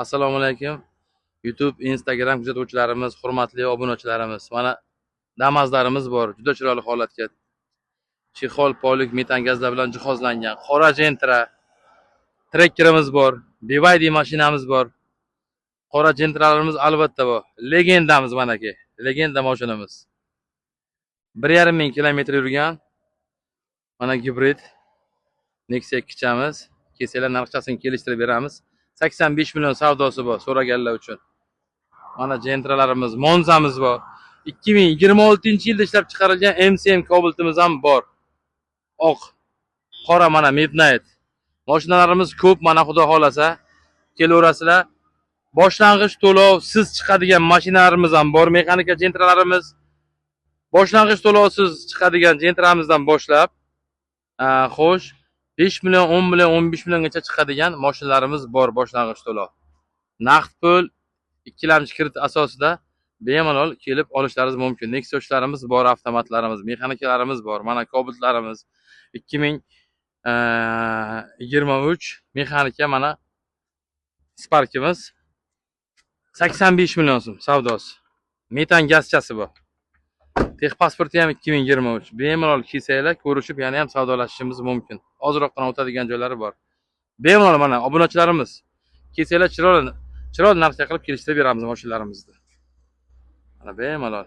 Assalomu alaykum. YouTube, Instagram kuzatuvchilarimiz, hurmatli obunachilarimiz. Mana Damaslarimiz bor. Juda chiroyli holatga. Chexol, polik, metan gazlar bilan jihozlangan. Qora Gentra trekkerimiz bor. BYD mashinamiz bor. Qora Gentralarimiz albatta bor. Legendamiz mana aka. Legenda mashinamiz. 1,5 ming kilometr yurgan. Mana gibrid Nexia 2chamiz. Kelsalar narxchasini kelishtirib beramiz. 85 million savdosi bor so'raganlar uchun. Mana Gentralarimiz, Monzamiz bor. 2026-yilda ishlab chiqarilgan MCM Cobalt'imiz ham bor. Oq, qora mana Midnight. Mashinalarimiz ko'p, mana xudo xolasa kelaverasizlar. Boshlang'ich to'lovsiz chiqadigan mashinalarimiz ham bor. Mexanika Gentralarimiz boshlang'ich to'lovsiz chiqadigan Gentramizdan boshlab, xo'sh, 5 million, 10 million, 15 milliongacha chiqadigan mashinalarimiz bor boshlang'ich to'lov. Naqd pul ikkilamchi kredit asosida bemalol kelib olishlaringiz mumkin. Nexio'chlarimiz bor, avtomatlarimiz, mexanikalarimiz bor. Mana Cobalt'larimiz 2023 mexanika mana Spark'imiz 85 million so'm savdosi. Metan gazchasi bor. Texpasporti ham 2023. Bemalol kelsanglar, ko'rishib, yana ham savdolashishimiz mumkin. Ozroqdan o'tadigan joylari bor. Bemalol mana obunachilarimiz kelsanglar chiroyli narxga qilib kelishtirib beramiz mashinlarimizni. Mana bemalol